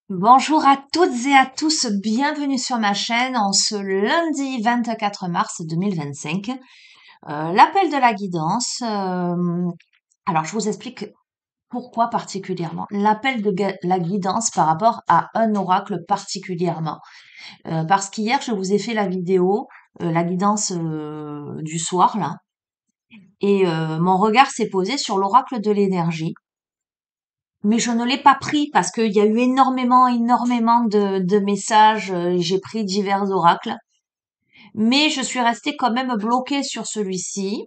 Bonjour à toutes et à tous, bienvenue sur ma chaîne en ce lundi 24 mars 2025. L'appel de la guidance. Alors, je vous explique pourquoi particulièrement. L'appel de la guidance par rapport à un oracle particulièrement. Parce qu'hier, je vous ai fait la vidéo, la guidance du soir, là. Et mon regard s'est posé sur l'oracle de l'énergie. Mais je ne l'ai pas pris parce qu'il y a eu énormément de messages. J'ai pris divers oracles, mais je suis restée quand même bloquée sur celui-ci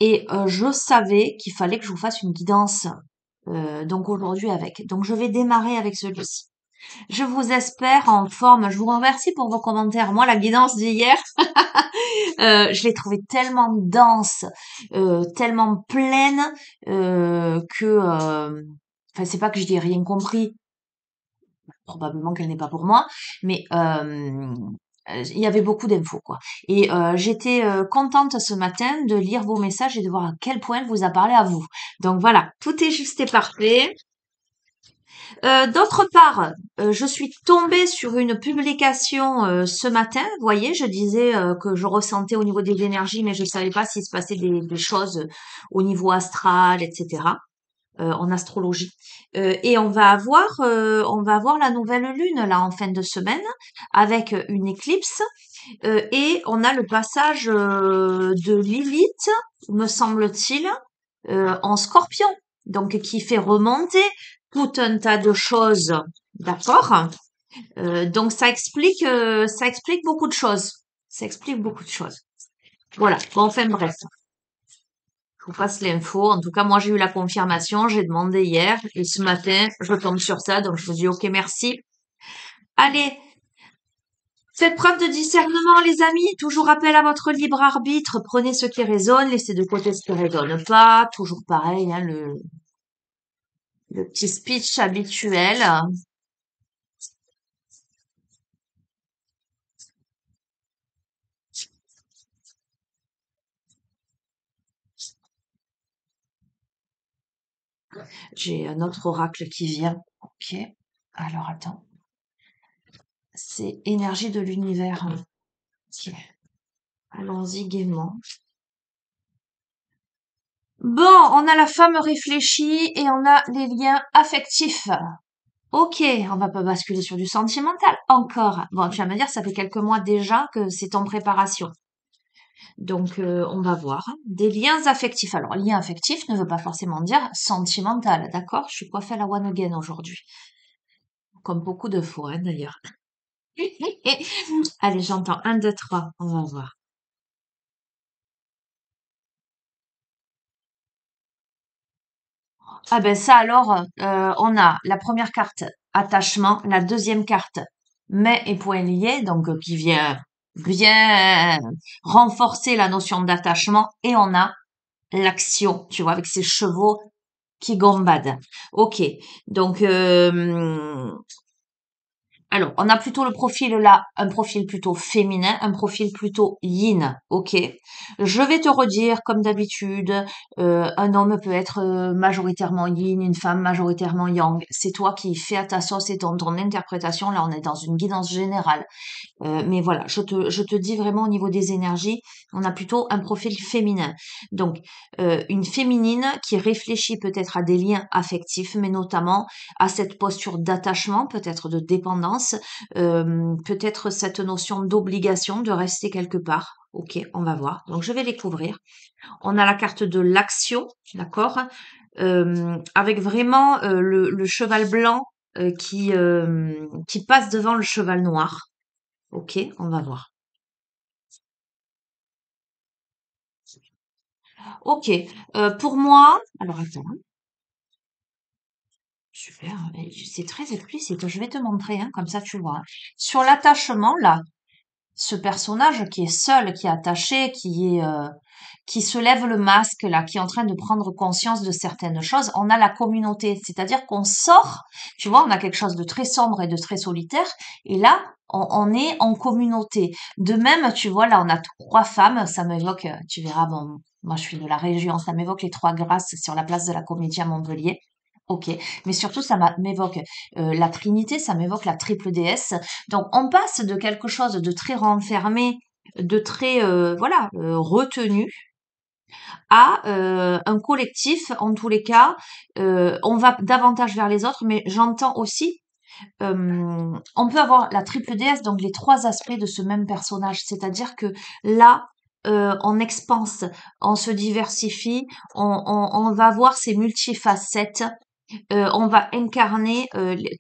et je savais qu'il fallait que je vous fasse une guidance. Donc aujourd'hui avec. Donc je vais démarrer avec celui-ci. Je vous espère en forme. Je vous remercie pour vos commentaires. Moi, la guidance d'hier, je l'ai trouvée tellement dense, tellement pleine que, enfin, c'est pas que je n'ai rien compris. Probablement qu'elle n'est pas pour moi, mais il y avait beaucoup d'infos, quoi. Et j'étais contente ce matin de lire vos messages et de voir à quel point elle vous a parlé à vous. Donc voilà, tout est juste et parfait. D'autre part, je suis tombée sur une publication ce matin. Vous voyez, je disais que je ressentais au niveau des énergies, mais je savais pas s'il se passait des choses au niveau astral, etc. En astrologie. Et on va avoir la nouvelle lune là en fin de semaine avec une éclipse. Et on a le passage de Lilith, me semble-t-il, en Scorpion, donc qui fait remonter tout un tas de choses. D'accord? Donc ça explique beaucoup de choses. Ça explique beaucoup de choses. Voilà. Bon, enfin bref. Je vous passe l'info. En tout cas, moi, j'ai eu la confirmation. J'ai demandé hier et ce matin, je tombe sur ça. Donc, je vous dis OK, merci. Allez, faites preuve de discernement, les amis. Toujours appel à votre libre arbitre. Prenez ce qui résonne, laissez de côté ce qui résonne pas. Toujours pareil, hein, le petit speech habituel. J'ai un autre oracle qui vient. OK. Alors, attends. C'est énergie de l'univers. OK. Allons-y gaiement. Bon, on a la femme réfléchie et on a les liens affectifs. Ok, on va pas basculer sur du sentimental encore. Bon, tu vas me dire, ça fait quelques mois déjà que c'est en préparation. Donc, on va voir. Des liens affectifs. Alors, lien affectif ne veut pas forcément dire sentimental, d'accord? Je suis coiffée à la one again aujourd'hui. Comme beaucoup de fois, hein, d'ailleurs. Allez, j'entends. Un, deux, trois. On va voir. Ah ben ça alors, on a la première carte attachement, la deuxième carte main et poing liés, donc qui vient bien renforcer la notion d'attachement, et on a l'action, tu vois, avec ses chevaux qui gambadent. Ok, donc alors, on a plutôt le profil là, un profil plutôt féminin, un profil plutôt yin, ok. Je vais te redire, comme d'habitude, un homme peut être majoritairement yin, une femme majoritairement yang. C'est toi qui fais à ta sauce et ton interprétation. Là, on est dans une guidance générale. Mais voilà, je te dis vraiment au niveau des énergies, on a plutôt un profil féminin. Donc, une féminine qui réfléchit peut-être à des liens affectifs, mais notamment à cette posture d'attachement, peut-être de dépendance, peut-être cette notion d'obligation de rester quelque part. Ok, on va voir. Donc, je vais les couvrir. On a la carte de l'action, d'accord, avec vraiment le cheval blanc qui passe devant le cheval noir. Ok, on va voir. Ok, pour moi, alors attends, hein, super, c'est très explicite. Je vais te montrer, hein, comme ça tu vois, hein. Sur l'attachement, là, ce personnage qui est seul, qui est attaché, qui se lève le masque, là, qui est en train de prendre conscience de certaines choses, on a la communauté, c'est-à-dire qu'on sort, tu vois, on a quelque chose de très sombre et de très solitaire, et là, on est en communauté. De même, tu vois, là, on a trois femmes, ça m'évoque, tu verras, bon, moi je suis de la région, ça m'évoque les trois grâces sur la place de la Comédie à Montpellier. Ok, mais surtout m'évoque la Trinité, ça m'évoque la triple déesse. Donc on passe de quelque chose de très renfermé, de très voilà retenu, à un collectif. En tous les cas, on va davantage vers les autres, mais j'entends aussi on peut avoir la triple déesse, donc les trois aspects de ce même personnage. C'est-à-dire que là, on expanse, on se diversifie, on va voir ses multifacettes, on va incarner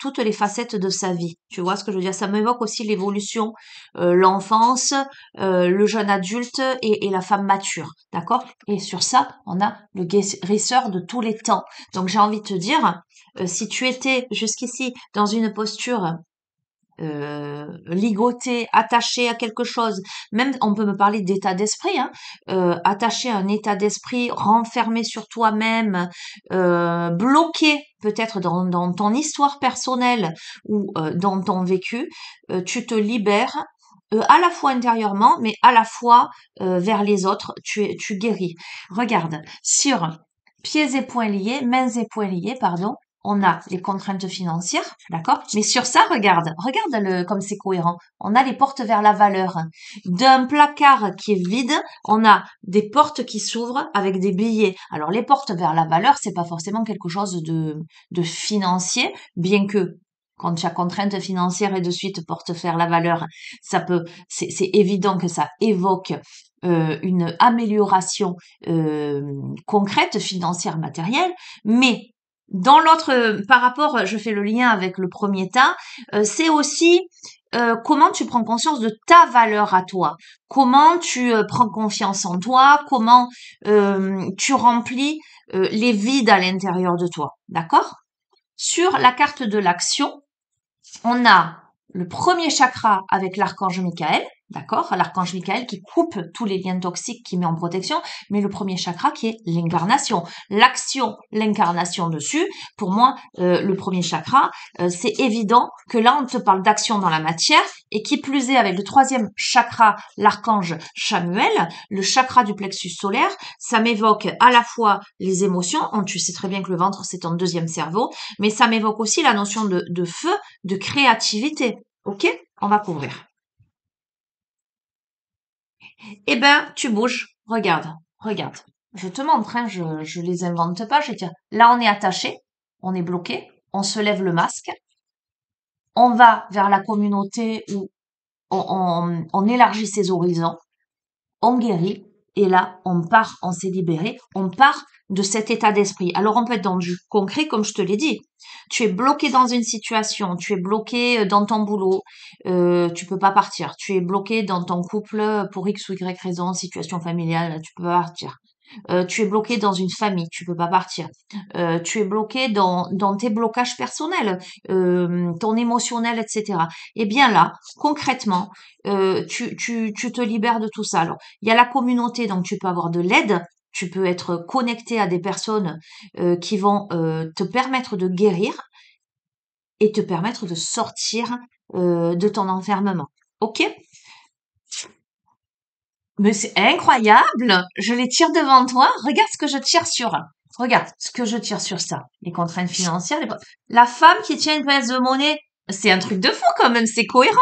toutes les facettes de sa vie. Tu vois ce que je veux dire? Ça m'évoque aussi l'évolution, l'enfance, le jeune adulte et la femme mature. D'accord? Et sur ça, on a le guérisseur de tous les temps. Donc j'ai envie de te dire, si tu étais jusqu'ici dans une posture ligoté, attaché à quelque chose, même on peut me parler d'état d'esprit, hein, attaché à un état d'esprit, renfermé sur toi-même, bloqué peut-être dans ton histoire personnelle ou dans ton vécu, tu te libères. À la fois intérieurement, mais à la fois vers les autres, tu guéris. Regarde, sur pieds et poings liés, mains et poings liés, pardon, on a les contraintes financières, d'accord? Mais sur ça, regarde comme c'est cohérent. On a les portes vers la valeur. D'un placard qui est vide, on a des portes qui s'ouvrent avec des billets. Alors les portes vers la valeur, c'est pas forcément quelque chose de financier, bien que quand tu as contrainte financière et de suite porte vers la valeur, c'est évident que ça évoque une amélioration concrète, financière, matérielle, mais dans l'autre, par rapport, je fais le lien avec le premier tas, c'est aussi comment tu prends conscience de ta valeur à toi, comment tu prends confiance en toi, comment tu remplis les vides à l'intérieur de toi, d'accord? Sur la carte de l'action, on a le premier chakra avec l'archange Michael, d'accord? L'archange Michael qui coupe tous les liens toxiques, qui met en protection, mais le premier chakra qui est l'incarnation. L'action, l'incarnation dessus. Pour moi, le premier chakra, c'est évident que là, on te parle d'action dans la matière, et qui plus est avec le troisième chakra, l'archange Chamuel, le chakra du plexus solaire, ça m'évoque à la fois les émotions, tu sais très bien que le ventre, c'est ton deuxième cerveau, mais ça m'évoque aussi la notion de feu, de créativité. Ok? On va couvrir. Eh ben, tu bouges. Regarde, regarde. Je te montre, hein, je les invente pas. Je vais dire, là, on est attaché, on est bloqué, on se lève le masque, on va vers la communauté où on élargit ses horizons, on guérit, et là, on s'est libéré, on part de cet état d'esprit. Alors, on peut être dans du concret, comme je te l'ai dit. Tu es bloqué dans une situation, tu es bloqué dans ton boulot, tu peux pas partir. Tu es bloqué dans ton couple pour X ou Y raison, situation familiale, tu peux pas partir. Tu es bloqué dans une famille, tu peux pas partir. Tu es bloqué dans tes blocages personnels, ton émotionnel, etc. Et bien là, concrètement, tu te libères de tout ça. Alors, il y a la communauté, donc tu peux avoir de l'aide. Tu peux être connecté à des personnes qui vont te permettre de guérir et te permettre de sortir de ton enfermement. Ok? Mais c'est incroyable! Je les tire devant toi. Regarde ce que je tire sur. Regarde ce que je tire sur ça. Les contraintes financières. La femme qui tient une pièce de monnaie, c'est un truc de fou quand même. C'est cohérent.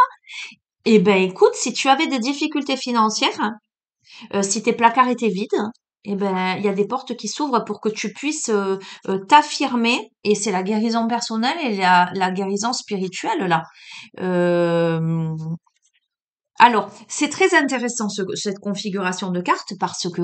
Eh ben, écoute, si tu avais des difficultés financières, si tes placards étaient vides, eh ben, il y a des portes qui s'ouvrent pour que tu puisses t'affirmer. Et c'est la guérison personnelle et la guérison spirituelle là. Euh, alors, c'est très intéressant cette configuration de cartes parce que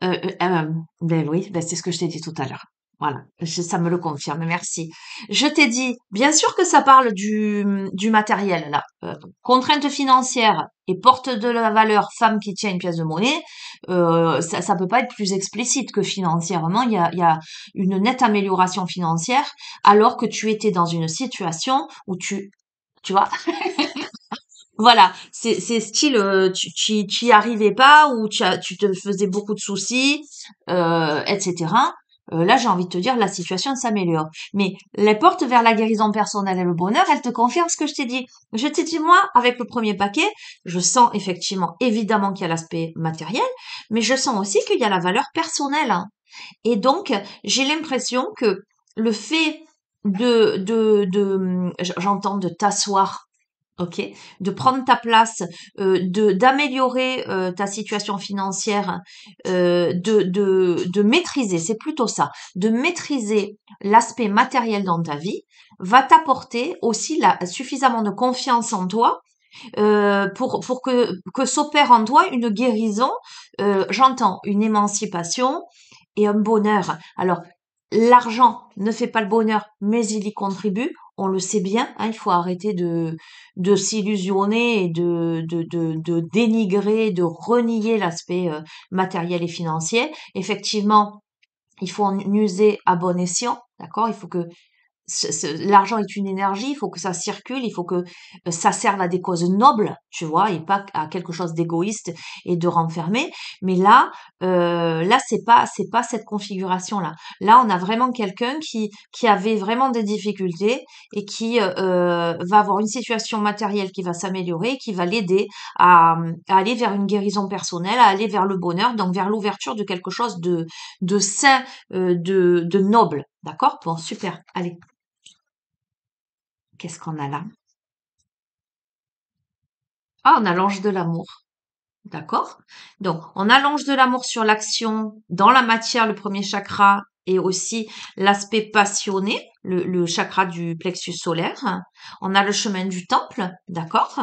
ben oui, ben c'est ce que je t'ai dit tout à l'heure. Voilà, ça me le confirme, merci. Je t'ai dit, bien sûr que ça parle du matériel, là. Contrainte financière et porte de la valeur, femme qui tient une pièce de monnaie, ça peut pas être plus explicite que financièrement, il y a une nette amélioration financière, alors que tu étais dans une situation où tu vois, voilà, c'est style, tu y arrivais pas ou tu te faisais beaucoup de soucis, etc. Là, j'ai envie de te dire, la situation s'améliore. Mais les portes vers la guérison personnelle et le bonheur, elles te confirment ce que je t'ai dit. Je t'ai dit, moi, avec le premier paquet, je sens effectivement, évidemment qu'il y a l'aspect matériel, mais je sens aussi qu'il y a la valeur personnelle, hein. Et donc, j'ai l'impression que le fait j'entends de t'asseoir, ok, de prendre ta place, d'améliorer ta situation financière, de maîtriser, c'est plutôt ça, de maîtriser l'aspect matériel dans ta vie, va t'apporter aussi suffisamment de confiance en toi pour que s'opère en toi une guérison, j'entends une émancipation et un bonheur. Alors, l'argent ne fait pas le bonheur, mais il y contribue. On le sait bien, hein, il faut arrêter de s'illusionner et de dénigrer, de renier l'aspect matériel et financier. Effectivement, il faut en user à bon escient, d'accord? Il faut que l'argent est une énergie, il faut que ça circule, il faut que ça serve à des causes nobles, tu vois, et pas à quelque chose d'égoïste et de renfermé. Mais là, c'est pas cette configuration-là. Là, on a vraiment quelqu'un qui avait vraiment des difficultés et qui va avoir une situation matérielle qui va s'améliorer, qui va l'aider à aller vers une guérison personnelle, à aller vers le bonheur, donc vers l'ouverture de quelque chose de sain, de noble. D'accord? Bon, super. Allez. Qu'est-ce qu'on a là? Ah, on a l'ange de l'amour. D'accord? Donc, on a l'ange de l'amour sur l'action dans la matière, le premier chakra, et aussi l'aspect passionné, le chakra du plexus solaire. On a le chemin du temple, d'accord?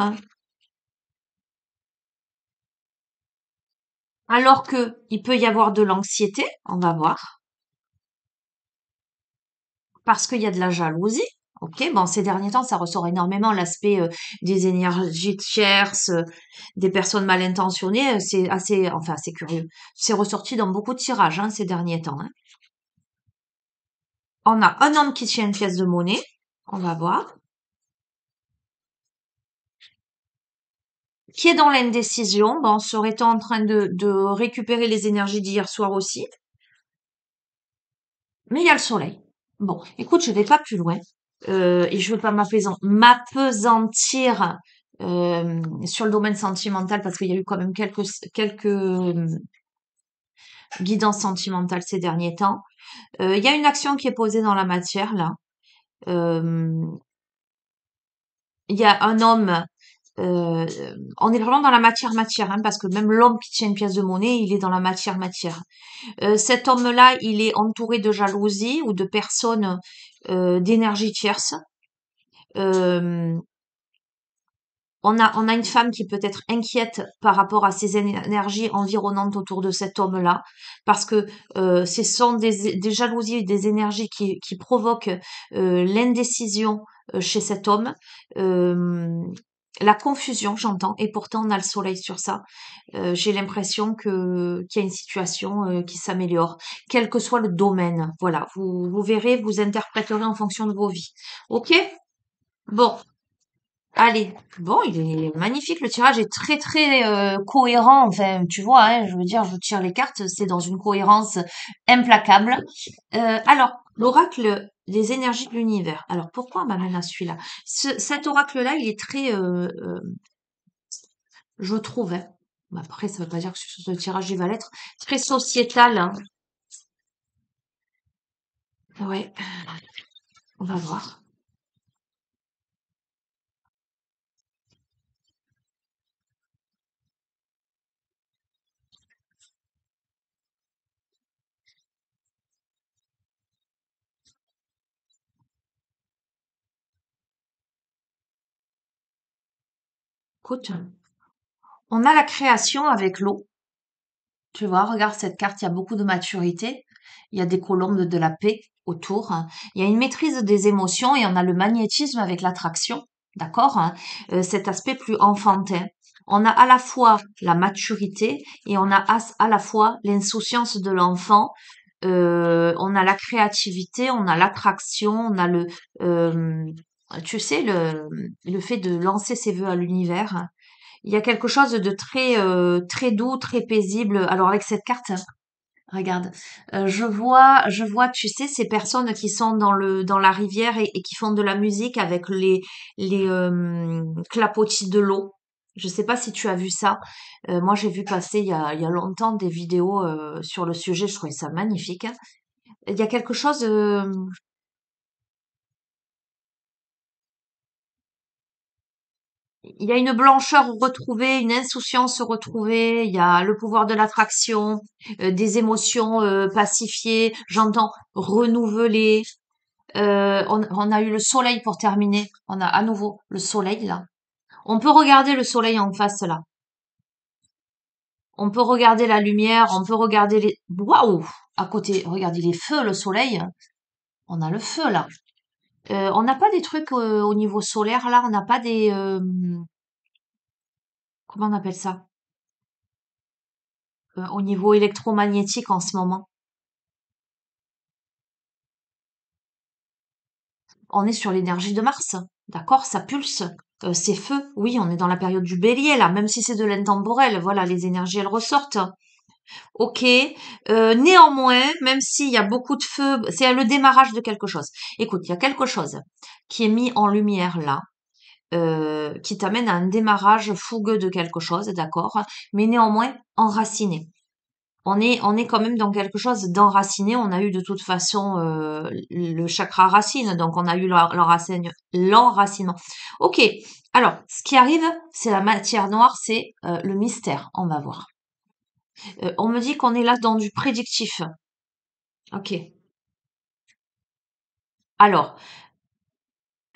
Alors que il peut y avoir de l'anxiété, on va voir, parce qu'il y a de la jalousie. Ok, bon, ces derniers temps, ça ressort énormément l'aspect des énergies tierces, des personnes mal intentionnées. C'est assez, enfin, assez curieux. C'est ressorti dans beaucoup de tirages hein, ces derniers temps. Hein. On a un homme qui tient une pièce de monnaie. On va voir. Qui est dans l'indécision. Bon, serait-on en train de récupérer les énergies d'hier soir aussi? Mais il y a le soleil. Bon, écoute, je vais pas plus loin. Et je veux pas m'apesantir sur le domaine sentimental parce qu'il y a eu quand même quelques guidances sentimentales ces derniers temps. Il y a une action qui est posée dans la matière là. Euh, Il y a un homme. euh, on est vraiment dans la matière, hein, parce que même l'homme qui tient une pièce de monnaie, il est dans la matière. Cet homme-là, il est entouré de jalousie ou de personnes d'énergie tierce. Euh, on a une femme qui peut être inquiète par rapport à ces énergies environnantes autour de cet homme-là, parce que ce sont des jalousies et des énergies qui provoquent l'indécision chez cet homme, euh, la confusion, j'entends, et pourtant on a le soleil sur ça. J'ai l'impression qu'il y a une situation qui s'améliore, quel que soit le domaine. Voilà, vous verrez, vous interpréterez en fonction de vos vies. Ok? Bon, allez, bon, il est magnifique. Le tirage est très très cohérent. Enfin, tu vois, hein, je veux dire, je tire les cartes, c'est dans une cohérence implacable. Alors, l'oracle des énergies de l'univers. Alors, pourquoi on m'amène à celui-là? Cet oracle-là, il est très, je trouve, hein, mais après, ça veut pas dire que ce tirage il va l'être, très sociétal. Hein. Ouais, on va voir. Écoute, on a la création avec l'eau. Tu vois, regarde cette carte, il y a beaucoup de maturité. Il y a des colombes de la paix autour. Hein. Il y a une maîtrise des émotions et on a le magnétisme avec l'attraction. D'accord? Hein. Cet aspect plus enfantin. On a à la fois la maturité et on a à la fois l'insouciance de l'enfant. On a la créativité, on a l'attraction, on a euh, tu sais, le fait de lancer ses vœux à l'univers. Il y a quelque chose de très, très doux, très paisible. Alors avec cette carte, regarde, je vois, tu sais, ces personnes qui sont dans la rivière et qui font de la musique avec les clapotis de l'eau. Je sais pas si tu as vu ça. Moi, j'ai vu passer il y a longtemps des vidéos sur le sujet. Je trouvais ça magnifique. Il y a quelque chose. Il y a une blancheur retrouvée, une insouciance retrouvée. Il y a le pouvoir de l'attraction, des émotions pacifiées. J'entends renouveler. On a eu le soleil pour terminer. On a à nouveau le soleil là. On peut regarder le soleil en face là. On peut regarder la lumière, on peut regarder les... Waouh! À côté, regardez les feux, le soleil. On a le feu là. On n'a pas des trucs au niveau solaire là, on n'a pas des... comment on appelle ça? Au niveau électromagnétique en ce moment. On est sur l'énergie de Mars, d'accord? Ça pulse. C'est feu. Oui, on est dans la période du bélier là, même si c'est de l'intemporel. Voilà, les énergies elles ressortent. Ok. Néanmoins, même s'il y a beaucoup de feu, c'est le démarrage de quelque chose. Écoute, il y a quelque chose qui est mis en lumière là, qui t'amène à un démarrage fougueux de quelque chose, d'accord, mais néanmoins enraciné. On est quand même dans quelque chose d'enraciné. On a eu de toute façon le chakra racine, donc on a eu l'enracinement. Ok. Alors, ce qui arrive, c'est la matière noire, c'est le mystère. On va voir. On me dit qu'on est là dans du prédictif. Ok. Alors,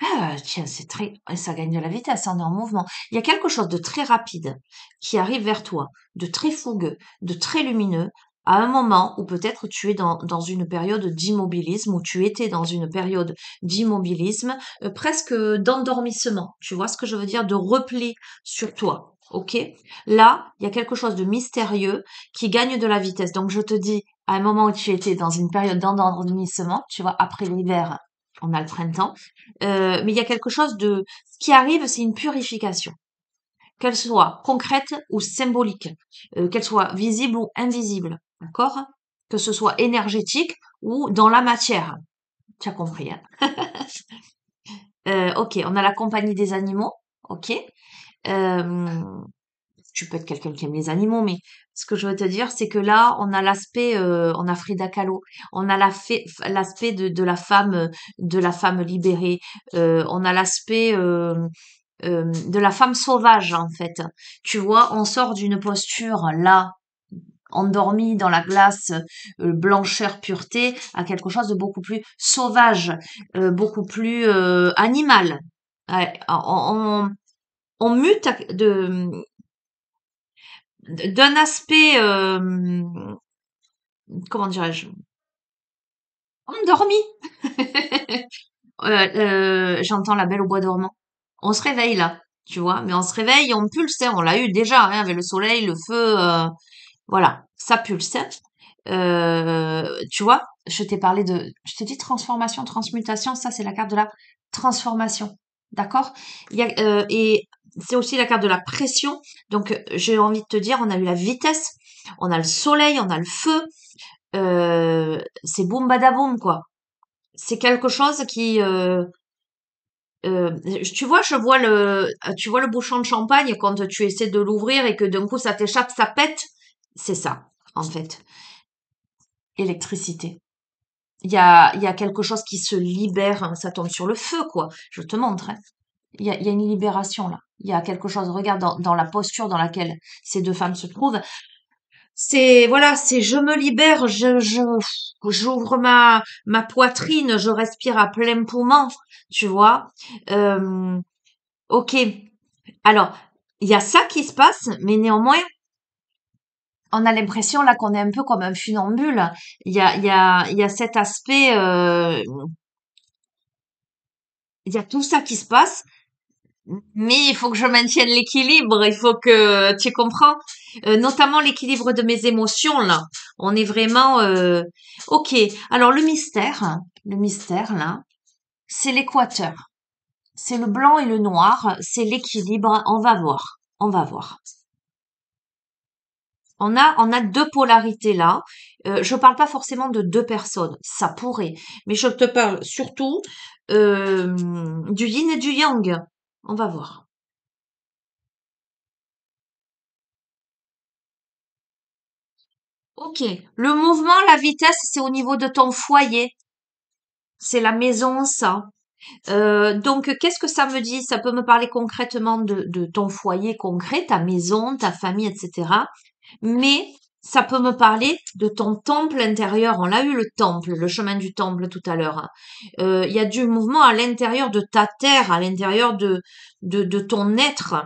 ah, tiens, c'est très, ça gagne de la vitesse, on est en mouvement. Il y a quelque chose de très rapide qui arrive vers toi, de très fougueux, de très lumineux, à un moment où peut-être tu es dans une période d'immobilisme, où tu étais dans une période d'immobilisme, presque d'endormissement. Tu vois ce que je veux dire? De repli sur toi. Ok? Là, il y a quelque chose de mystérieux qui gagne de la vitesse. Donc, je te dis, à un moment où tu étais dans une période d'endormissement, tu vois, après l'hiver, on a le printemps. Mais il y a quelque chose de... Ce qui arrive, c'est une purification, qu'elle soit concrète ou symbolique, qu'elle soit visible ou invisible, d'accord? Que ce soit énergétique ou dans la matière. Tu as compris, hein? Ok, on a la compagnie des animaux, ok? Euh, tu peux être quelqu'un qui aime les animaux, mais ce que je veux te dire, c'est que là, on a l'aspect, on a Frida Kahlo, on a l'aspect de la femme libérée, on a l'aspect de la femme sauvage en fait. Tu vois, on sort d'une posture là, endormie dans la glace, blancheur, pureté, à quelque chose de beaucoup plus sauvage, beaucoup plus animal. Ouais, on mute d'un aspect, comment dirais-je, endormi. J'entends la Belle au bois dormant. On se réveille là, tu vois, mais on se réveille, on pulse, hein, on l'a eu déjà, hein, avec le soleil, le feu, voilà, ça pulse. Hein. Tu vois, je t'ai dit transformation, transmutation, ça c'est la carte de la transformation, d'accord? Et c'est aussi la carte de la pression. Donc j'ai envie de te dire, on a eu la vitesse, on a le soleil, on a le feu. C'est boum badaboum quoi. C'est quelque chose qui, tu vois, tu vois le bouchon de champagne quand tu essaies de l'ouvrir et que d'un coup ça t'échappe, ça pète. C'est ça, en fait. Électricité. Il y a quelque chose qui se libère, hein, ça tombe sur le feu, quoi. Je te montre, hein. Il y a une libération là. Il y a quelque chose. Regarde dans la posture dans laquelle ces deux femmes se trouvent. C'est voilà, c'est je me libère, j'ouvre ma poitrine, je respire à plein poumon, tu vois. Euh, ok. Alors, il y a ça qui se passe, mais néanmoins, on a l'impression là qu'on est un peu comme un funambule. Il y a cet aspect, il y a tout ça qui se passe, mais il faut que je maintienne l'équilibre. Il faut que tu comprends, notamment l'équilibre de mes émotions là. On est vraiment ok. Alors le mystère là, c'est l'équateur, c'est le blanc et le noir, c'est l'équilibre. On va voir, on va voir. On a deux polarités là. Je parle pas forcément de deux personnes, ça pourrait, mais je te parle surtout du yin et du yang. On va voir. Ok. Le mouvement, la vitesse, c'est au niveau de ton foyer. C'est la maison, ça. Donc, qu'est-ce que ça me dit? Ça peut me parler concrètement de ton foyer concret, ta maison, ta famille, etc. Mais ça peut me parler de ton temple intérieur. On l'a eu, le temple, le chemin du temple tout à l'heure, hein. Il y a du mouvement à l'intérieur de ta terre, à l'intérieur de ton être.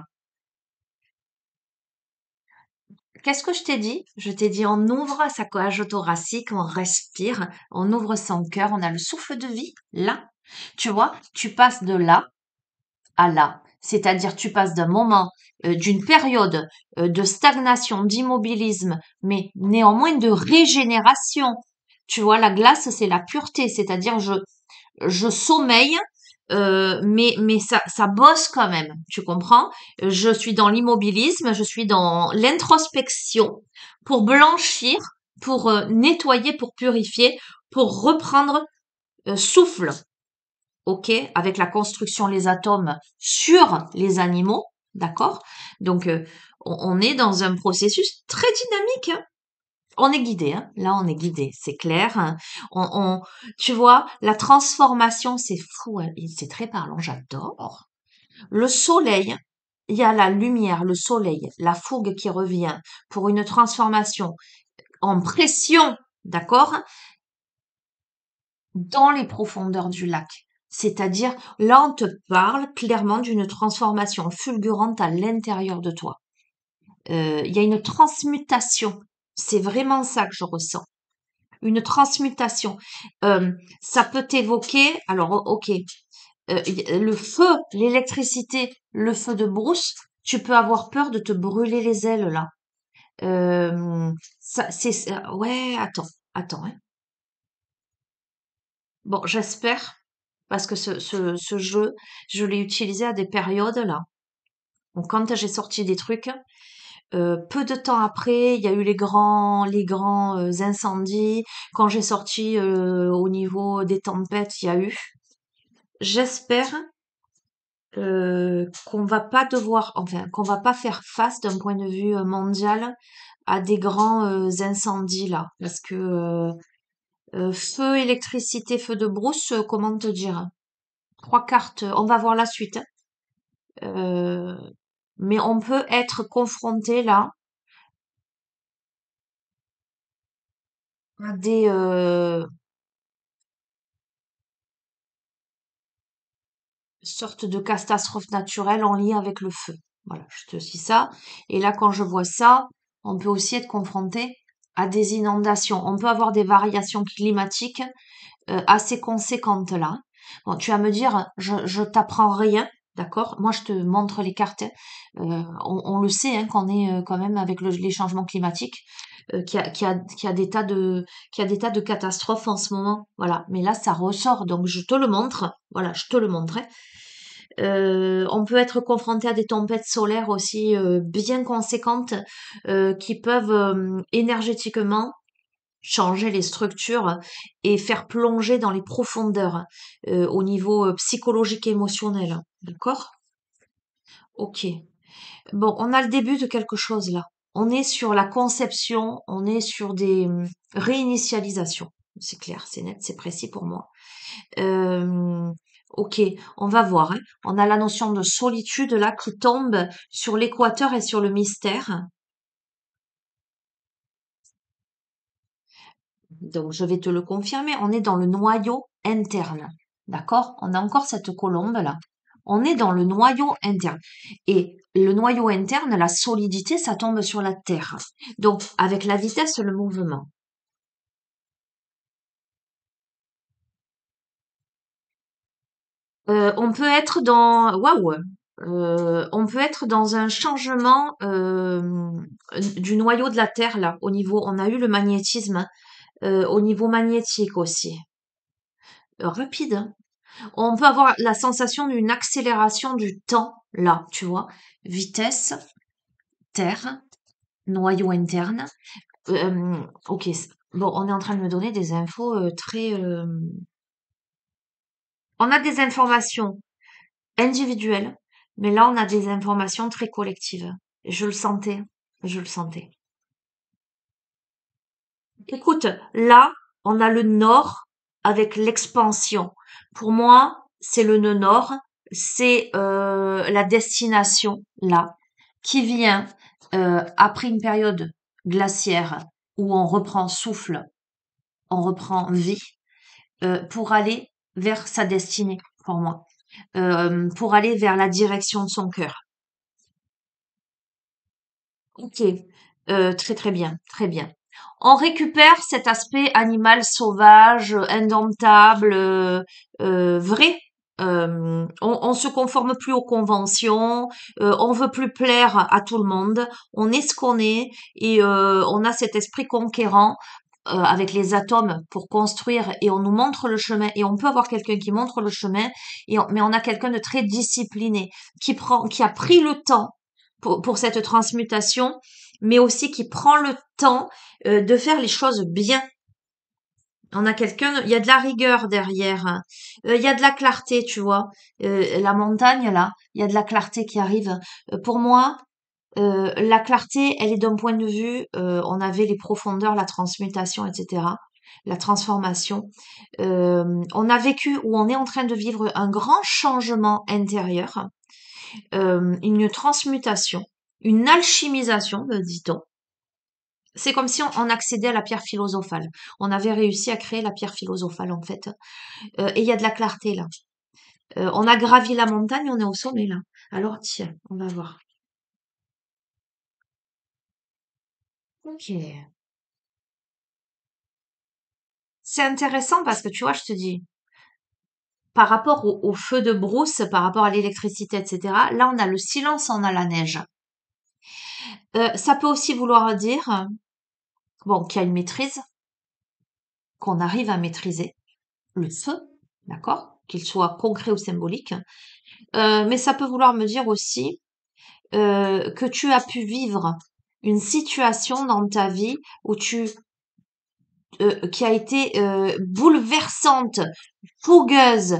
Qu'est-ce que je t'ai dit? Je t'ai dit, on ouvre sa cage thoracique, on respire, on ouvre son cœur, on a le souffle de vie là. Tu vois, tu passes de là à là. C'est-à-dire, tu passes d'un moment, d'une période de stagnation, d'immobilisme, mais néanmoins de régénération. Tu vois, la glace, c'est la pureté, c'est-à-dire je sommeille, mais ça bosse quand même, tu comprends? Je suis dans l'immobilisme, je suis dans l'introspection pour blanchir, pour nettoyer, pour purifier, pour reprendre souffle. OK, avec la construction les atomes sur les animaux, d'accord? Donc on est dans un processus très dynamique, hein. On est guidé, hein. Là, on est guidé, c'est clair, hein. On tu vois, la transformation, c'est fou, hein, et c'est très parlant, j'adore. Le soleil, il y a la lumière, le soleil, la fougue qui revient pour une transformation en pression, d'accord? Dans les profondeurs du lac. C'est-à-dire, là, on te parle clairement d'une transformation fulgurante à l'intérieur de toi. Il y a une transmutation. C'est vraiment ça que je ressens. Une transmutation. Ça peut t'évoquer, alors ok, le feu, l'électricité, le feu de brousse, tu peux avoir peur de te brûler les ailes là. Ouais, attends, hein. Bon, j'espère, parce que ce jeu, je l'ai utilisé à des périodes là. Donc quand j'ai sorti des trucs, peu de temps après, il y a eu les grands incendies. Quand j'ai sorti au niveau des tempêtes, il y a eu. J'espère qu'on va pas devoir, enfin, qu'on va pas faire face d'un point de vue mondial à des grands incendies là, parce que feu, électricité, feu de brousse, comment te dire? Trois cartes, on va voir la suite, hein. Euh, mais on peut être confronté là à des sortes de catastrophes naturelles en lien avec le feu. Voilà, je te dis ça. Et là, quand je vois ça, on peut aussi être confronté à des inondations. On peut avoir des variations climatiques assez conséquentes là. Bon, tu vas me dire, je t'apprends rien, d'accord? Moi, je te montre les cartes, hein. On le sait, hein, qu'on est quand même avec les changements climatiques, qu'il y a des tas qu'il y a des tas de catastrophes en ce moment. Voilà. Mais là, ça ressort, donc je te le montre. Voilà, je te le montre, hein. On peut être confronté à des tempêtes solaires aussi bien conséquentes qui peuvent énergétiquement changer les structures et faire plonger dans les profondeurs au niveau psychologique et émotionnel. D'accord? Ok. Bon, on a le début de quelque chose là. On est sur la conception, on est sur des réinitialisations. C'est clair, c'est net, c'est précis pour moi. Euh, ok, on va voir, hein. On a la notion de solitude là qui tombe sur l'équateur et sur le mystère. Donc, je vais te le confirmer, on est dans le noyau interne. D'accord? On a encore cette colombe là. On est dans le noyau interne. Et le noyau interne, la solidité, ça tombe sur la terre. Donc, avec la vitesse, le mouvement. On peut être dans, waouh, on peut être dans un changement du noyau de la Terre là, au niveau, on a eu le magnétisme, hein, au niveau magnétique aussi. Rapide, hein. On peut avoir la sensation d'une accélération du temps là, tu vois. Vitesse, Terre, noyau interne. Ok, bon, on est en train de me donner des infos très. On a des informations individuelles, mais là, on a des informations très collectives. Et je le sentais, je le sentais. Écoute, là, on a le nord avec l'expansion. Pour moi, c'est le nœud nord, c'est la destination là, qui vient après une période glaciaire où on reprend souffle, on reprend vie, pour aller vers sa destinée, pour moi, pour aller vers la direction de son cœur. Ok, très très bien, très bien. On récupère cet aspect animal sauvage, indomptable, vrai. On se conforme plus aux conventions, on veut plus plaire à tout le monde, on est ce qu'on est et on a cet esprit conquérant avec les atomes pour construire et on nous montre le chemin et on peut avoir quelqu'un qui montre le chemin mais on a quelqu'un de très discipliné qui a pris le temps pour cette transmutation mais aussi qui prend le temps de faire les choses bien. On a quelqu'un, il y a de la rigueur derrière, hein. Il y a de la clarté, tu vois. La montagne là, il y a de la clarté qui arrive. Pour moi, la clarté, elle est d'un point de vue, on avait les profondeurs, la transmutation, etc., la transformation. On a vécu ou on est en train de vivre un grand changement intérieur, une transmutation, une alchimisation, me dit-on. C'est comme si on accédait à la pierre philosophale. On avait réussi à créer la pierre philosophale, en fait. Et il y a de la clarté là. On a gravi la montagne, on est au sommet là. Alors tiens, on va voir. Ok. C'est intéressant parce que tu vois, je te dis, par rapport au feu de brousse, par rapport à l'électricité, etc., là, on a le silence, on a la neige. Ça peut aussi vouloir dire, bon, qu'il y a une maîtrise, qu'on arrive à maîtriser le feu, d'accord? Qu'il soit concret ou symbolique. Mais ça peut vouloir me dire aussi que tu as pu vivre une situation dans ta vie où qui a été bouleversante, fougueuse,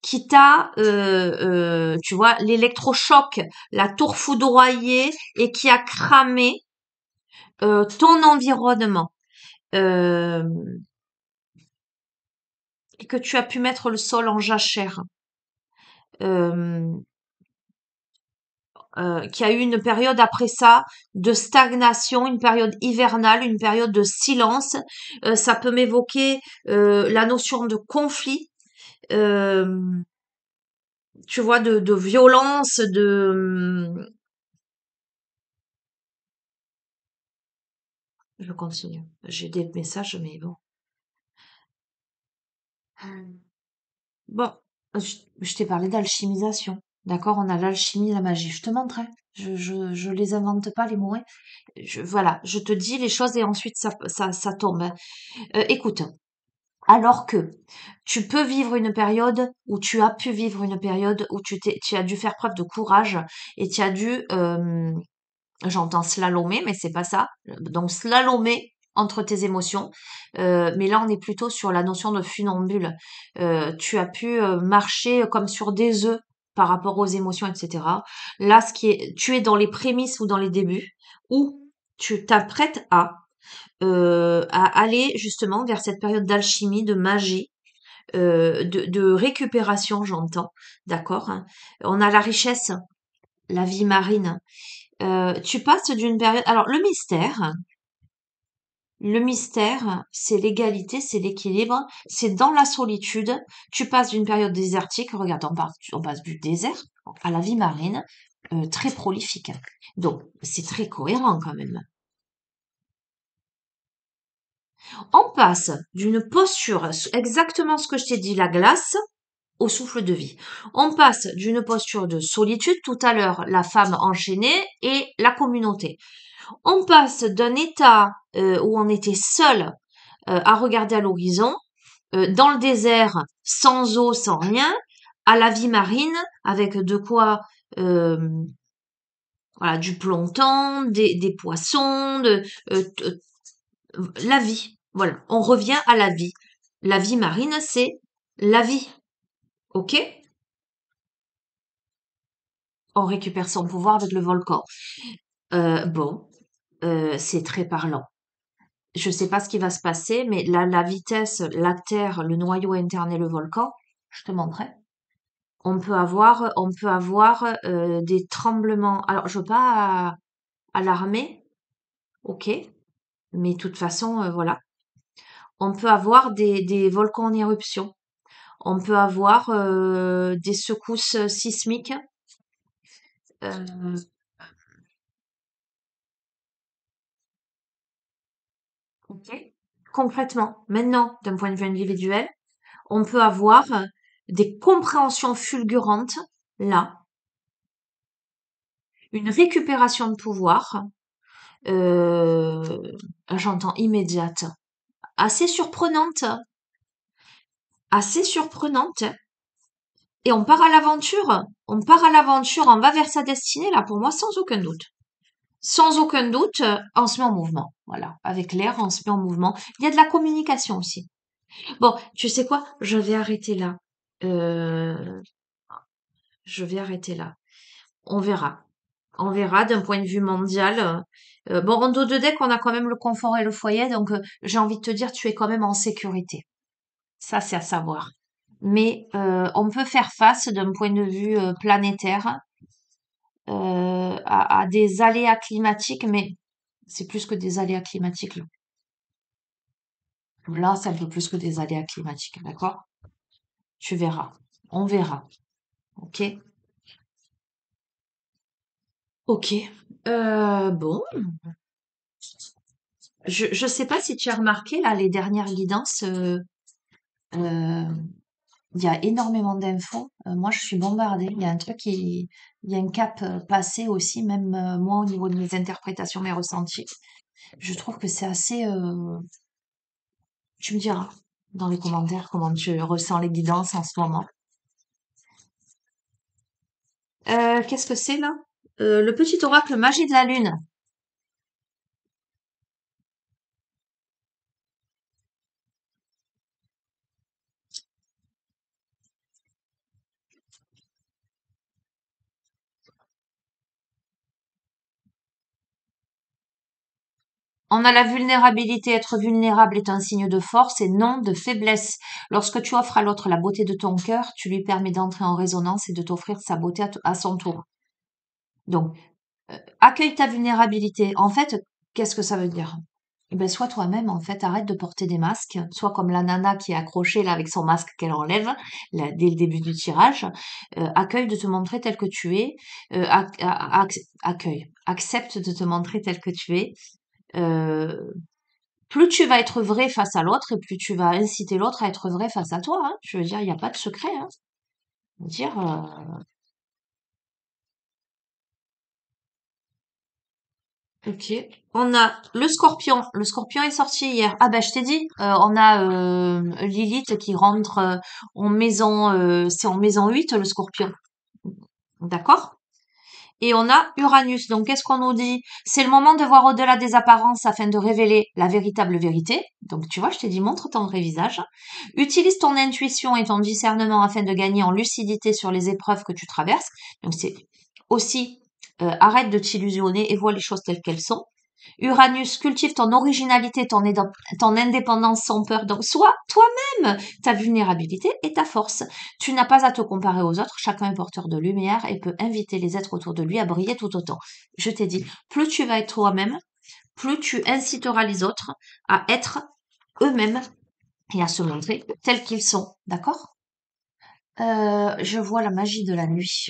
qui t'a, tu vois, l'électrochoc, la tour foudroyée et qui a cramé ton environnement. Euh, et que tu as pu mettre le sol en jachère. Euh, qui a eu une période après ça de stagnation, une période hivernale, une période de silence. Ça peut m'évoquer la notion de conflit, euh, tu vois, de violence, Je continue. J'ai des messages, mais bon. Bon, je t'ai parlé d'alchimisation. D'accord? On a l'alchimie, la magie. Je te montrerai. Je les invente pas, les mots, hein. Voilà, je te dis les choses et ensuite ça tombe, hein. Écoute, alors que tu peux vivre une période où tu as pu vivre une période où tu as dû faire preuve de courage et tu as dû, j'entends slalomer, mais c'est pas ça. Donc slalomer entre tes émotions. Mais là, on est plutôt sur la notion de funambule. Tu as pu marcher comme sur des œufs par rapport aux émotions, etc. Là, tu es dans les prémices ou dans les débuts où tu t'apprêtes à aller justement vers cette période d'alchimie, de magie, de récupération, j'entends, d'accord, hein. On a la richesse, la vie marine. Tu passes d'une période. Alors le mystère, c'est l'égalité, c'est l'équilibre, c'est dans la solitude. Tu passes d'une période désertique, regarde, on passe du désert à la vie marine, très prolifique. Donc, c'est très cohérent quand même. On passe d'une posture, exactement ce que je t'ai dit, la glace, au souffle de vie. On passe d'une posture de solitude, tout à l'heure, la femme enchaînée et la communauté. On passe d'un état où on était seul à regarder à l'horizon, dans le désert, sans eau, sans rien, à la vie marine, avec de quoi, euh, voilà, du plancton, des poissons, la vie. Voilà, on revient à la vie. La vie marine, c'est la vie. Ok? On récupère son pouvoir avec le volcan. Bon, c'est très parlant. Je sais pas ce qui va se passer, mais la vitesse, la Terre, le noyau interne et le volcan, je te montrerai. On peut avoir des tremblements. Alors, je veux pas alarmer, ok, mais de toute façon, voilà. On peut avoir des volcans en éruption. On peut avoir des secousses sismiques. euh, ok. Concrètement, maintenant, d'un point de vue individuel, on peut avoir des compréhensions fulgurantes, là, une récupération de pouvoir, euh, j'entends immédiate, assez surprenante, assez surprenante, et on part à l'aventure. On part à l'aventure, on va vers sa destinée, là, pour moi, sans aucun doute. Sans aucun doute, on se met en mouvement. Voilà. Avec l'air, on se met en mouvement. Il y a de la communication aussi. Bon, tu sais quoi? Euh, je vais arrêter là. On verra. On verra d'un point de vue mondial. Bon, en dos de deck, on a quand même le confort et le foyer, donc j'ai envie de te dire, tu es quand même en sécurité. Ça, c'est à savoir. Mais on peut faire face d'un point de vue planétaire à des aléas climatiques, mais c'est plus que des aléas climatiques. Là, c'est un peu plus que des aléas climatiques, d'accord? Tu verras. On verra. Ok? Ok. Bon, je sais pas si tu as remarqué là les dernières guidances. Euh, il y a énormément d'infos. Moi, je suis bombardée. Il y a un cap passé aussi, même moi au niveau de mes interprétations, mes ressentis. Je trouve que c'est assez. Tu me diras dans les commentaires comment tu ressens les guidances en ce moment. Qu'est-ce que c'est là? Le petit oracle magie de la lune. On a la vulnérabilité. Être vulnérable est un signe de force et non de faiblesse. Lorsque tu offres à l'autre la beauté de ton cœur, tu lui permets d'entrer en résonance et de t'offrir sa beauté à son tour. Donc, accueille ta vulnérabilité. En fait, qu'est-ce que ça veut dire? Eh ben, sois toi-même, en fait, arrête de porter des masques. Sois comme la nana qui est accrochée là avec son masque qu'elle enlève là, dès le début du tirage. Accueille de te montrer tel que tu es. Accueille. Accepte de te montrer tel que tu es. Euh, Plus tu vas être vrai face à l'autre et plus tu vas inciter l'autre à être vrai face à toi, hein. Je veux dire, il n'y a pas de secret, hein. Je veux dire, ok. On a le scorpion. Le scorpion est sorti hier. Ah ben, je t'ai dit, on a Lilith qui rentre en maison, c'est en maison 8 le scorpion. D'accord? Et on a Uranus. Donc, qu'est-ce qu'on nous dit? C'est le moment de voir au-delà des apparences afin de révéler la véritable vérité. Donc, tu vois, je t'ai dit, montre ton vrai visage. Utilise ton intuition et ton discernement afin de gagner en lucidité sur les épreuves que tu traverses. Donc, c'est aussi, arrête de t'illusionner et vois les choses telles qu'elles sont. Uranus, cultive ton originalité, ton indépendance sans peur. Donc, sois toi-même, ta vulnérabilité et ta force. Tu n'as pas à te comparer aux autres. Chacun est porteur de lumière et peut inviter les êtres autour de lui à briller tout autant. Je t'ai dit, plus tu vas être toi-même, plus tu inciteras les autres à être eux-mêmes et à se montrer tels qu'ils sont. D'accord? Je vois la magie de la nuit.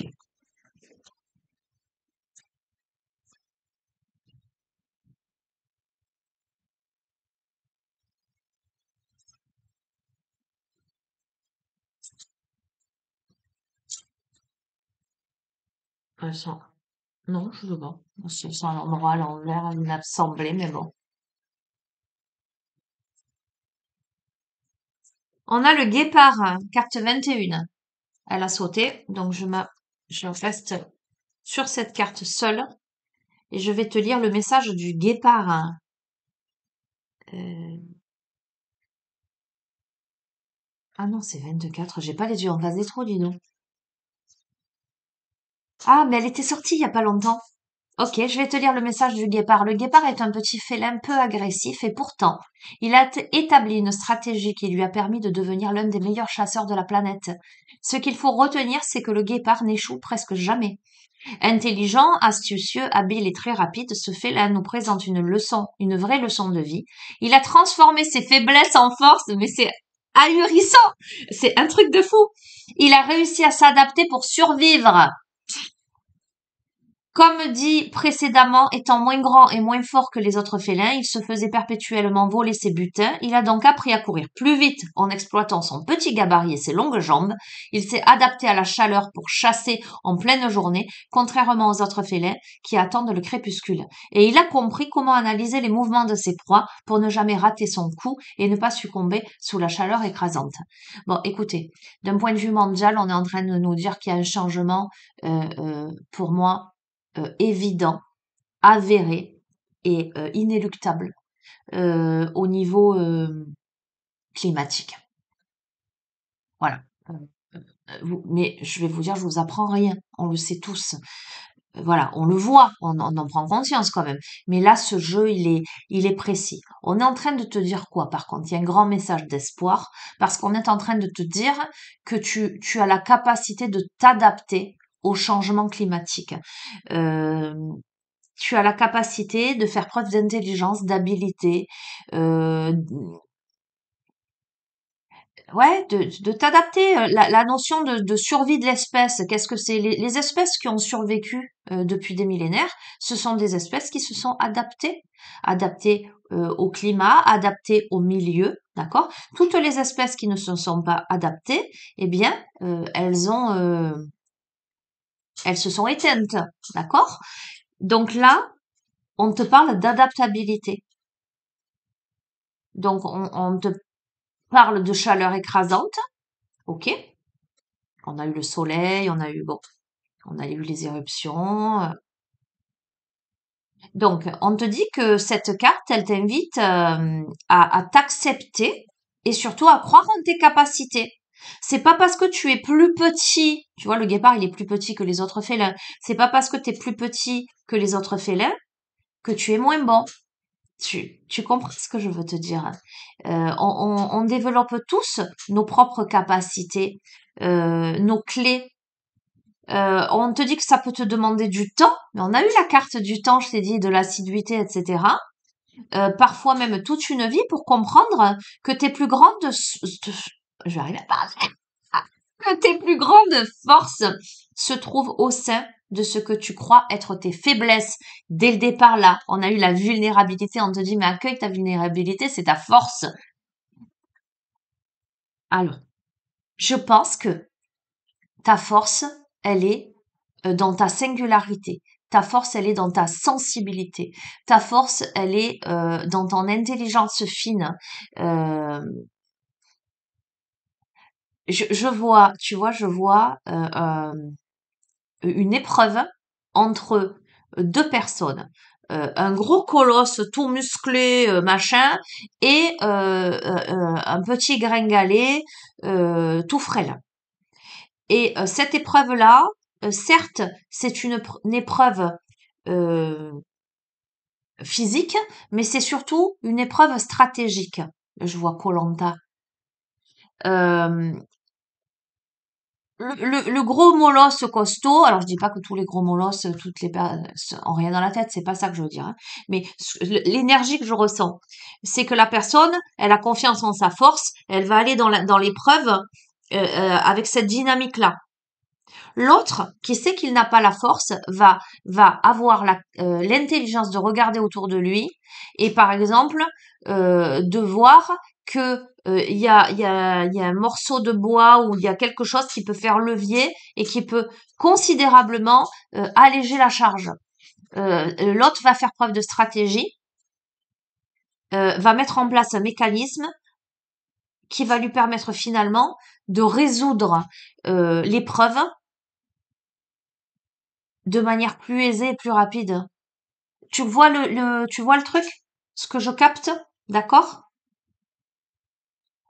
Ça, non, je veux pas. C'est un endroit à l'envers, une assemblée, mais bon. On a le guépard, hein, carte 21. Elle a sauté, donc je reste sur cette carte seule et je vais te lire le message du guépard, hein. Euh, Ah non, c'est 24. J'ai pas les yeux en face des trous, dis donc. Ah, mais elle était sortie il y a pas longtemps. Ok, je vais te lire le message du guépard. Le guépard est un petit félin peu agressif et pourtant, il a établi une stratégie qui lui a permis de devenir l'un des meilleurs chasseurs de la planète. Ce qu'il faut retenir, c'est que le guépard n'échoue presque jamais. Intelligent, astucieux, habile et très rapide, ce félin nous présente une leçon, une vraie leçon de vie. Il a transformé ses faiblesses en force, mais c'est ahurissant! C'est un truc de fou! Il a réussi à s'adapter pour survivre. Comme dit précédemment, étant moins grand et moins fort que les autres félins, il se faisait perpétuellement voler ses butins. Il a donc appris à courir plus vite en exploitant son petit gabarit et ses longues jambes. Il s'est adapté à la chaleur pour chasser en pleine journée, contrairement aux autres félins qui attendent le crépuscule. Et il a compris comment analyser les mouvements de ses proies pour ne jamais rater son coup et ne pas succomber sous la chaleur écrasante. Bon, écoutez, d'un point de vue mondial, on est en train de nous dire qu'il y a un changement, pour moi, évident, avéré et inéluctable au niveau climatique. Voilà. Mais je vais vous dire, je vous apprends rien. On le sait tous. Voilà, on le voit, on en prend conscience quand même. Mais là, ce jeu, il est précis. On est en train de te dire quoi, par contre? Il y a un grand message d'espoir parce qu'on est en train de te dire que tu as la capacité de t'adapter au changement climatique. Euh, Tu as la capacité de faire preuve d'intelligence, d'habilité, euh, ouais, de t'adapter. La notion de survie de l'espèce, qu'est-ce que c'est? Les espèces qui ont survécu depuis des millénaires, ce sont des espèces qui se sont adaptées, adaptées au climat, adaptées au milieu, d'accord? Toutes les espèces qui ne se sont pas adaptées, eh bien, elles se sont éteintes, d'accord? Donc là, on te parle d'adaptabilité. Donc, on te parle de chaleur écrasante, ok? On a eu le soleil, on a eu les éruptions. Donc, on te dit que cette carte, elle t'invite à t'accepter et surtout à croire en tes capacités. C'est pas parce que tu es plus petit, tu vois, le guépard, il est plus petit que les autres félins. C'est pas parce que tu es plus petit que les autres félins que tu es moins bon. Tu comprends ce que je veux te dire. On développe tous nos propres capacités, nos clés. On te dit que ça peut te demander du temps, mais on a eu la carte du temps, je t'ai dit, de l'assiduité, etc. Parfois même toute une vie pour comprendre que tes plus grandes, je vais arriver à parler, que tes plus grandes forces se trouvent au sein de ce que tu crois être tes faiblesses. Dès le départ, là, on a eu la vulnérabilité, on te dit, mais accueille ta vulnérabilité, c'est ta force. Alors, je pense que ta force, elle est dans ta singularité. Ta force, elle est dans ta sensibilité. Ta force, elle est dans ton intelligence fine. Euh, je vois, tu vois, je vois une épreuve entre deux personnes. Un gros colosse tout musclé, machin, et un petit gringalet tout frêle. Et cette épreuve-là, certes, c'est une épreuve euh, physique, mais c'est surtout une épreuve stratégique. Je vois koh. Euh, le gros molosse costaud, alors je dis pas que tous les gros molosses, toutes les personnes ont rien dans la tête, c'est pas ça que je veux dire, hein. Mais l'énergie que je ressens, c'est que la personne, elle a confiance en sa force, elle va aller dans l'épreuve avec cette dynamique-là. L'autre, qui sait qu'il n'a pas la force, va avoir l'intelligence de regarder autour de lui et par exemple de voir que il y a un morceau de bois ou il y a quelque chose qui peut faire levier et qui peut considérablement alléger la charge. L'autre va faire preuve de stratégie, va mettre en place un mécanisme qui va lui permettre finalement de résoudre l'épreuve de manière plus aisée et plus rapide. Tu vois le truc? Ce que je capte? D'accord?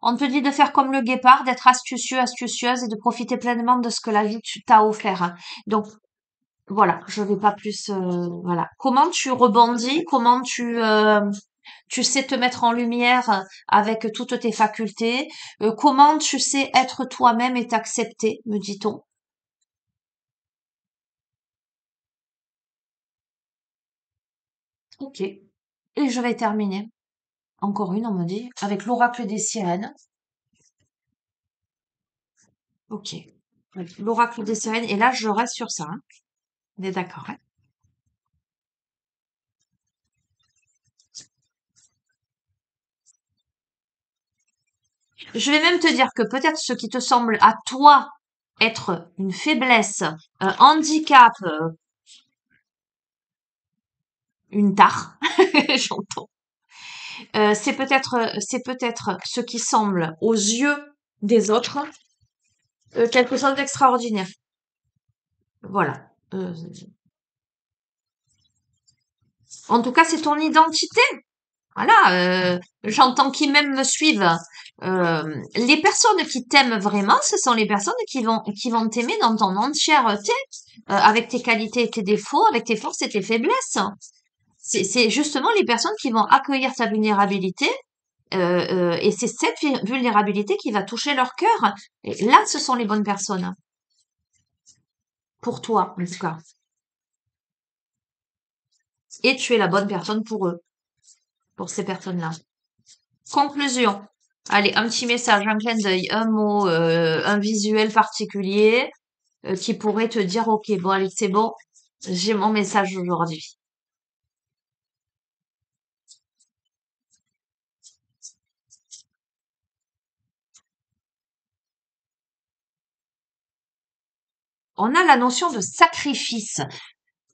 On te dit de faire comme le guépard, d'être astucieux, astucieuse et de profiter pleinement de ce que la vie t'a offert, hein. Donc, Voilà, je vais pas plus. Voilà. Comment tu rebondis? Comment tu sais te mettre en lumière avec toutes tes facultés? Comment tu sais être toi-même et t'accepter, me dit-on? Ok. Et je vais terminer. Encore une, on me dit, avec l'oracle des sirènes. Ok. Ouais, l'oracle des sirènes. Et là, je reste sur ça, hein. On est d'accord, hein. Je vais même te dire que peut-être ce qui te semble à toi être une faiblesse, un handicap, une tare, j'entends. C'est peut-être ce qui semble aux yeux des autres quelque chose d'extraordinaire. Voilà. En tout cas, c'est ton identité. Voilà. J'entends qu'ils même me suivent. Les personnes qui t'aiment vraiment, ce sont les personnes qui vont t'aimer dans ton entièreté, avec tes qualités et tes défauts, avec tes forces et tes faiblesses. C'est justement les personnes qui vont accueillir ta vulnérabilité, et c'est cette vulnérabilité qui va toucher leur cœur. Et là, ce sont les bonnes personnes. Pour toi, en tout cas. Et tu es la bonne personne pour eux, pour ces personnes-là. Conclusion. Allez, un petit message, un clin d'œil, un mot, un visuel particulier qui pourrait te dire, ok, bon, allez, c'est bon, j'ai mon message aujourd'hui. On a la notion de sacrifice.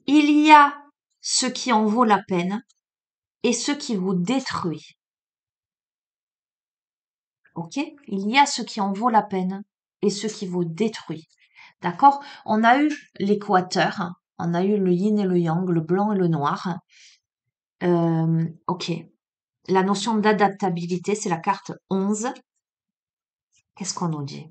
Il y a ce qui en vaut la peine et ce qui vous détruit. Ok? Il y a ce qui en vaut la peine et ce qui vous détruit. D'accord? On a eu l'équateur, on a eu le yin et le yang, le blanc et le noir. Ok. La notion d'adaptabilité, c'est la carte 11. Qu'est-ce qu'on nous dit?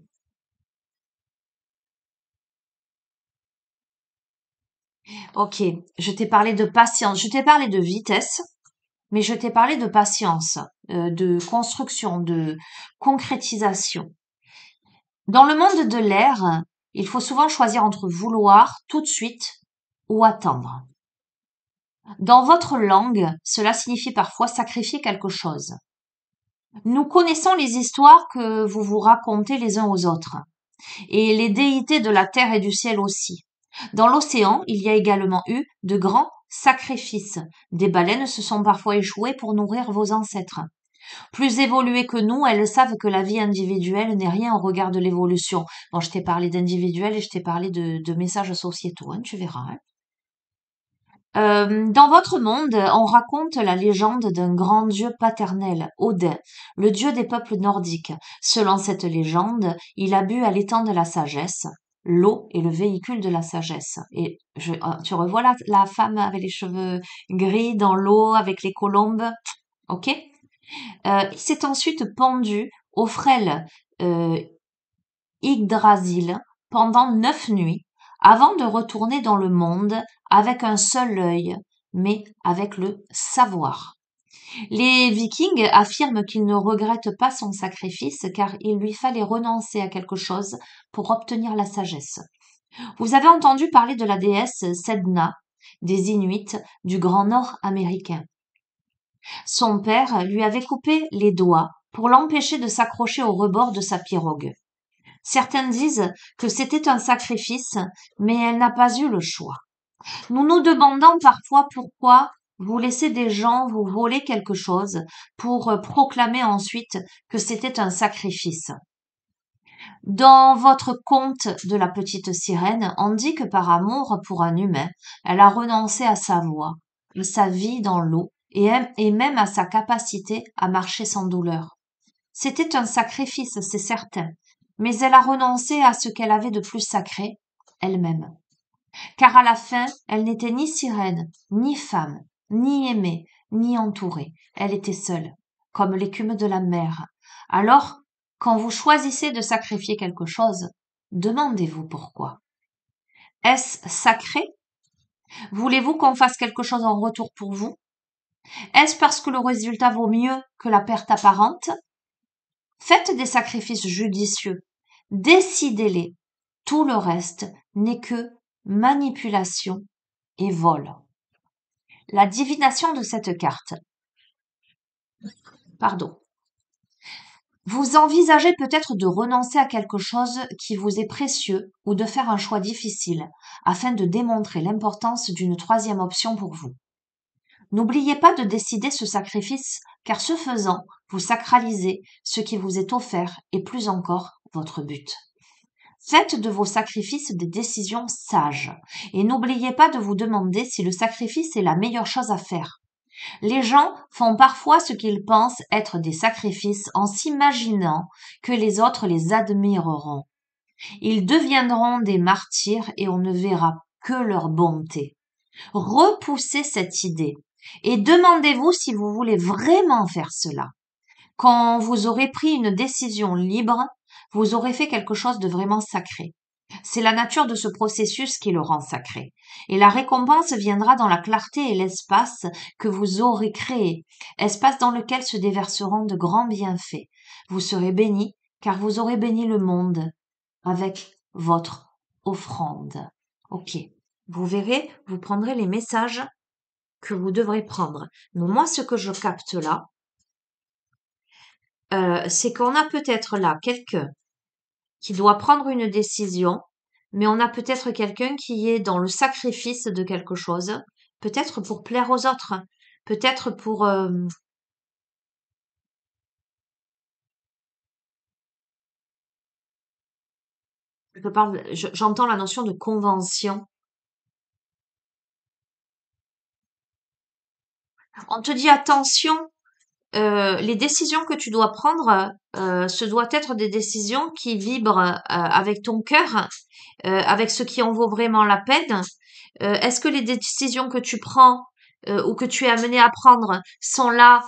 Ok, je t'ai parlé de patience, je t'ai parlé de vitesse, mais je t'ai parlé de patience, de construction, de concrétisation. Dans le monde de l'air, il faut souvent choisir entre vouloir tout de suite ou attendre. Dans votre langue, cela signifie parfois sacrifier quelque chose. Nous connaissons les histoires que vous vous racontez les uns aux autres, et les déités de la terre et du ciel aussi. Dans l'océan, il y a également eu de grands sacrifices. Des baleines se sont parfois échouées pour nourrir vos ancêtres. Plus évoluées que nous, elles savent que la vie individuelle n'est rien au regard de l'évolution. Bon, je t'ai parlé d'individuel et je t'ai parlé de messages sociétaux, hein, tu verras, hein. Dans votre monde, on raconte la légende d'un grand dieu paternel, Odin, le dieu des peuples nordiques. Selon cette légende, il a bu à l'étang de la sagesse. L'eau est le véhicule de la sagesse. Et tu revois la femme avec les cheveux gris dans l'eau avec les colombes, ok? Il s'est ensuite pendu au frêle euh, Yggdrasil pendant 9 nuits avant de retourner dans le monde avec un seul œil, mais avec le savoir. Les Vikings affirment qu'ils ne regrettent pas son sacrifice car il lui fallait renoncer à quelque chose pour obtenir la sagesse. Vous avez entendu parler de la déesse Sedna, des Inuits du Grand Nord américain. Son père lui avait coupé les doigts pour l'empêcher de s'accrocher au rebord de sa pirogue. Certains disent que c'était un sacrifice, mais elle n'a pas eu le choix. Nous nous demandons parfois pourquoi vous laissez des gens vous voler quelque chose pour proclamer ensuite que c'était un sacrifice. Dans votre conte de la petite sirène, on dit que par amour pour un humain, elle a renoncé à sa voix, à sa vie dans l'eau et même à sa capacité à marcher sans douleur. C'était un sacrifice, c'est certain, mais elle a renoncé à ce qu'elle avait de plus sacré, elle-même. Car à la fin, elle n'était ni sirène, ni femme, ni aimée, ni entourée. Elle était seule, comme l'écume de la mer. Alors, quand vous choisissez de sacrifier quelque chose, demandez-vous pourquoi. Est-ce sacré Voulez-vous qu'on fasse quelque chose en retour pour vous? Est-ce parce que le résultat vaut mieux que la perte apparente? Faites des sacrifices judicieux. Décidez-les. Tout le reste n'est que manipulation et vol. La divination de cette carte. Pardon. Vous envisagez peut-être de renoncer à quelque chose qui vous est précieux ou de faire un choix difficile afin de démontrer l'importance d'une troisième option pour vous. N'oubliez pas de décider ce sacrifice car ce faisant, vous sacralisez ce qui vous est offert et plus encore votre but. Faites de vos sacrifices des décisions sages et n'oubliez pas de vous demander si le sacrifice est la meilleure chose à faire. Les gens font parfois ce qu'ils pensent être des sacrifices en s'imaginant que les autres les admireront. Ils deviendront des martyrs et on ne verra que leur bonté. Repoussez cette idée et demandez-vous si vous voulez vraiment faire cela. Quand vous aurez pris une décision libre, vous aurez fait quelque chose de vraiment sacré. C'est la nature de ce processus qui le rend sacré. Et la récompense viendra dans la clarté et l'espace que vous aurez créé, espace dans lequel se déverseront de grands bienfaits. Vous serez béni, car vous aurez béni le monde avec votre offrande. Ok. Vous verrez, vous prendrez les messages que vous devrez prendre. Mais moi, ce que je capte là, c'est qu'on a peut-être là quelqu'un qui doit prendre une décision, mais on a peut-être quelqu'un qui est dans le sacrifice de quelque chose, peut-être pour plaire aux autres, peut-être pour... j'entends la notion de convention. On te dit attention, les décisions que tu dois prendre, ce doit être des décisions qui vibrent avec ton cœur, avec ce qui en vaut vraiment la peine. Est-ce que les décisions que tu prends ou que tu es amené à prendre sont là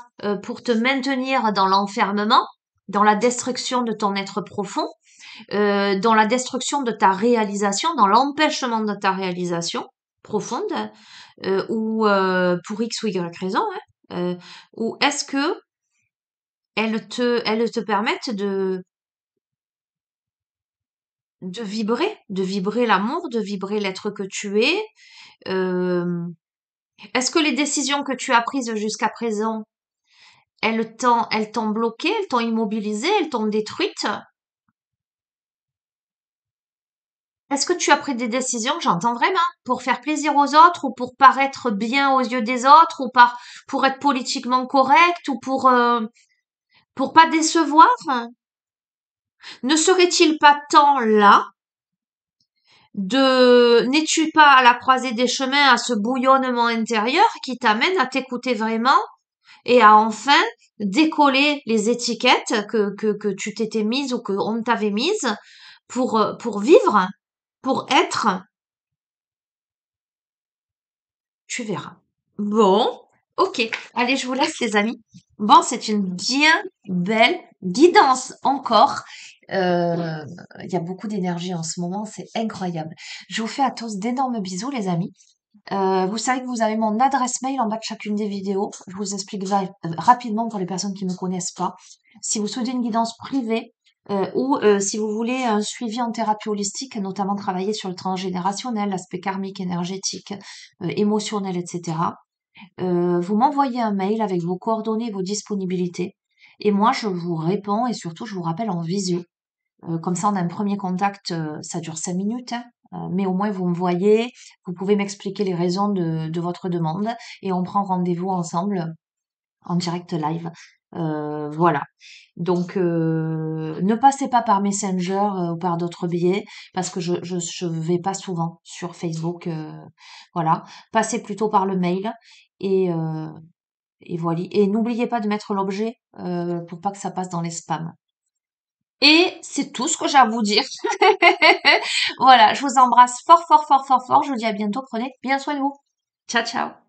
pour te maintenir dans l'enfermement, dans la destruction de ton être profond, dans la destruction de ta réalisation, dans l'empêchement de ta réalisation profonde, ou pour X ou Y raison, hein, ou est-ce que elles te permettent de vibrer l'amour, de vibrer l'être que tu es. Euh, Est-ce que les décisions que tu as prises jusqu'à présent, elles t'ont bloqué, elles t'ont immobilisé, elles t'ont détruite? Est-ce que tu as pris des décisions, j'entends vraiment, pour faire plaisir aux autres ou pour paraître bien aux yeux des autres ou pour être politiquement correct ou pour pas décevoir? Ne serait-il pas temps là n'es-tu pas à la croisée des chemins, à ce bouillonnement intérieur qui t'amène à t'écouter vraiment et à enfin décoller les étiquettes que tu t'étais mise ou qu'on t'avait mise pour vivre, pour être, tu verras. Bon, ok. Allez, je vous laisse les amis. Bon, c'est une bien belle guidance encore. Euh, Il y a beaucoup d'énergie en ce moment, c'est incroyable. Je vous fais à tous d'énormes bisous les amis. Vous savez que vous avez mon adresse mail en bas de chacune des vidéos. Je vous explique rapidement pour les personnes qui ne me connaissent pas. Si vous souhaitez une guidance privée ou si vous voulez un suivi en thérapie holistique, notamment travailler sur le transgénérationnel, l'aspect karmique, énergétique, émotionnel, etc., vous m'envoyez un mail avec vos coordonnées, vos disponibilités. Et moi, je vous réponds et surtout, je vous rappelle en visio. Comme ça, on a un premier contact, ça dure 5 minutes, hein, mais au moins vous me voyez, vous pouvez m'expliquer les raisons de votre demande et on prend rendez-vous ensemble en direct live. Voilà. Donc, ne passez pas par Messenger ou par d'autres biais parce que je vais pas souvent sur Facebook. Voilà. Passez plutôt par le mail et, euh, et voilà. Et n'oubliez pas de mettre l'objet pour pas que ça passe dans les spams. Et c'est tout ce que j'ai à vous dire. Voilà, je vous embrasse fort, fort, fort, fort, fort. Je vous dis à bientôt. Prenez bien soin de vous. Ciao, ciao.